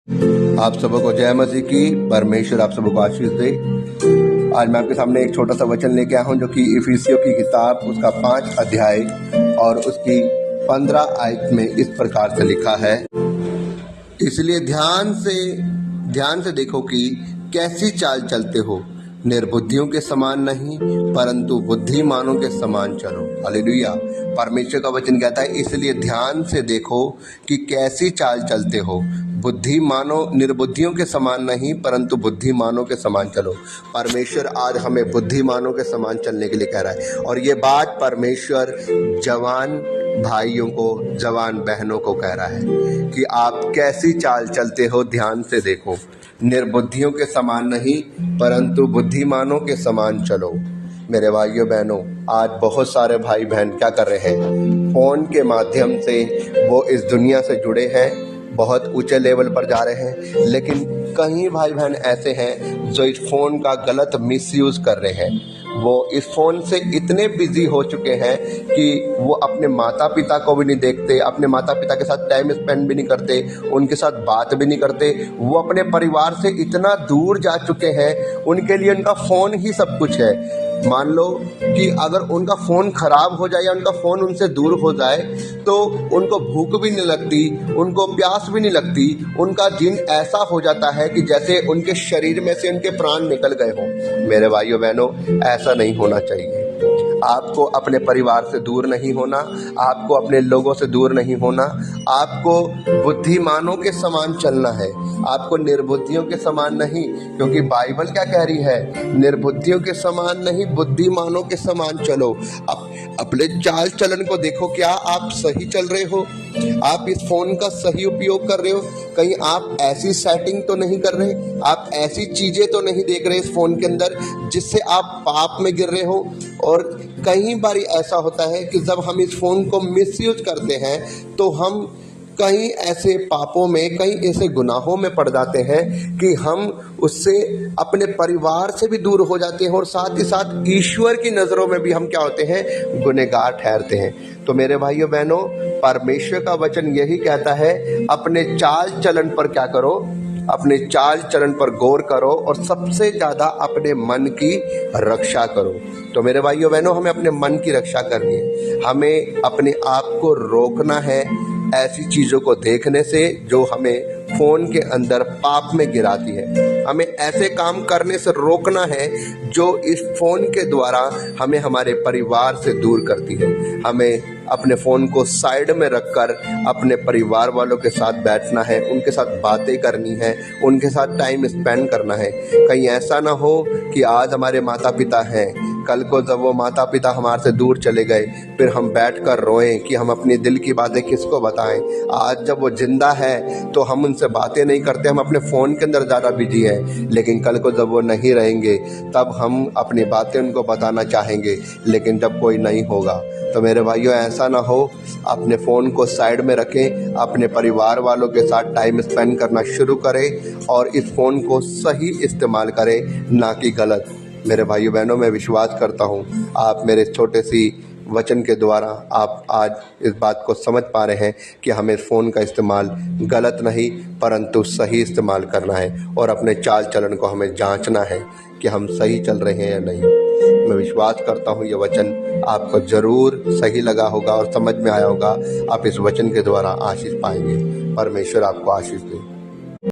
आप सबको जय मसीह की। परमेश्वर आप सबको आशीष दे। आज मैं आपके सामने एक छोटा सा वचन लेके आया हूँ जो कि इफिसियों की किताब उसका 5 अध्याय और उसकी 15 आयत में इस प्रकार से लिखा है। इसलिए ध्यान से देखो कि कैसी चाल चलते हो, निर्बुद्धियों के समान नहीं परंतु बुद्धिमानों के समान चलो। हालेलुया। परमेश्वर का वचन कहता है इसलिए ध्यान से देखो कि कैसी चाल चलते हो, निर्बुद्धियों के समान नहीं परंतु बुद्धिमानों के समान चलो। परमेश्वर आज हमें बुद्धिमानों के समान चलने के लिए कह रहा है और ये बात परमेश्वर जवान भाइयों को, जवान बहनों को कह रहा है कि आप कैसी चाल चलते हो, ध्यान से देखो, निर्बुद्धियों के समान नहीं परंतु बुद्धिमानों के समान चलो। मेरे भाइयों बहनों, आज बहुत सारे भाई बहन क्या कर रहे हैं, फ़ोन के माध्यम से वो इस दुनिया से जुड़े हैं, बहुत ऊंचे लेवल पर जा रहे हैं, लेकिन कई भाई बहन ऐसे हैं जो इस फ़ोन का गलत मिसयूज़ कर रहे हैं। वो इस फ़ोन से इतने बिजी हो चुके हैं कि वो अपने माता पिता को भी नहीं देखते, अपने माता पिता के साथ टाइम स्पेंड भी नहीं करते, उनके साथ बात भी नहीं करते। वो अपने परिवार से इतना दूर जा चुके हैं, उनके लिए उनका फ़ोन ही सब कुछ है। मान लो कि अगर उनका फ़ोन ख़राब हो जाए या उनका फ़ोन उनसे दूर हो जाए तो उनको भूख भी नहीं लगती, उनको प्यास भी नहीं लगती। उनका दिन ऐसा हो जाता है कि जैसे उनके शरीर में से उनके प्राण निकल गए हों। मेरे भाइयों बहनों, ऐसा नहीं होना चाहिए। आपको अपने परिवार से दूर नहीं होना, आपको अपने लोगों से दूर नहीं होना, आपको बुद्धिमानों के समान चलना है, आपको निर्बुद्धियों के समान नहीं। क्योंकि बाइबल क्या कह रही है, निर्बुद्धियों के समान नहीं बुद्धिमानों के समान चलो। अपने चाल चलन को देखो, क्या आप सही चल रहे हो? आप इस फोन का सही उपयोग कर रहे हो? कहीं आप ऐसी सेटिंग तो नहीं कर रहे, आप ऐसी चीजें तो नहीं देख रहे इस फोन के अंदर जिससे आप पाप में गिर रहे हो? और कई बार ऐसा होता है कि जब हम इस फोन को मिसयूज करते हैं तो हम कई ऐसे पापों में, कई ऐसे गुनाहों में पड़ जाते हैं कि हम उससे अपने परिवार से भी दूर हो जाते हैं और साथ ही साथ ईश्वर की नज़रों में भी हम क्या होते हैं, गुनहगार ठहरते हैं। तो मेरे भाइयों बहनों, परमेश्वर का वचन यही कहता है, अपने चाल चलन पर क्या करो, अपने चाल चलन पर गौर करो और सबसे ज़्यादा अपने मन की रक्षा करो। तो मेरे भाइयों बहनों, हमें अपने मन की रक्षा करनी है, हमें अपने आप को रोकना है ऐसी चीज़ों को देखने से जो हमें फ़ोन के अंदर पाप में गिराती है। हमें ऐसे काम करने से रोकना है जो इस फ़ोन के द्वारा हमें हमारे परिवार से दूर करती है। हमें अपने फ़ोन को साइड में रखकर अपने परिवार वालों के साथ बैठना है, उनके साथ बातें करनी है, उनके साथ टाइम स्पेंड करना है। कहीं ऐसा ना हो कि आज हमारे माता पिता हैं, कल को जब वो माता पिता हमारे से दूर चले गए फिर हम बैठकर रोएं कि हम अपनी दिल की बातें किसको बताएं। आज जब वो जिंदा है तो हम उनसे बातें नहीं करते, हम अपने फ़ोन के अंदर ज़्यादा बिजी हैं, लेकिन कल को जब वो नहीं रहेंगे तब हम अपनी बातें उनको बताना चाहेंगे, लेकिन जब कोई नहीं होगा। तो मेरे भाइयों, ऐसा ना हो, अपने फ़ोन को साइड में रखें, अपने परिवार वालों के साथ टाइम स्पेंड करना शुरू करें और इस फ़ोन को सही इस्तेमाल करें, ना कि गलत। मेरे भाइयों बहनों, मैं विश्वास करता हूँ आप मेरे छोटे सी वचन के द्वारा आप आज इस बात को समझ पा रहे हैं कि हमें फ़ोन का इस्तेमाल गलत नहीं परंतु सही इस्तेमाल करना है और अपने चाल चलन को हमें जांचना है कि हम सही चल रहे हैं या नहीं। मैं विश्वास करता हूँ ये वचन आपको ज़रूर सही लगा होगा और समझ में आया होगा। आप इस वचन के द्वारा आशीष पाएंगे। परमेश्वर आपको आशीष दे।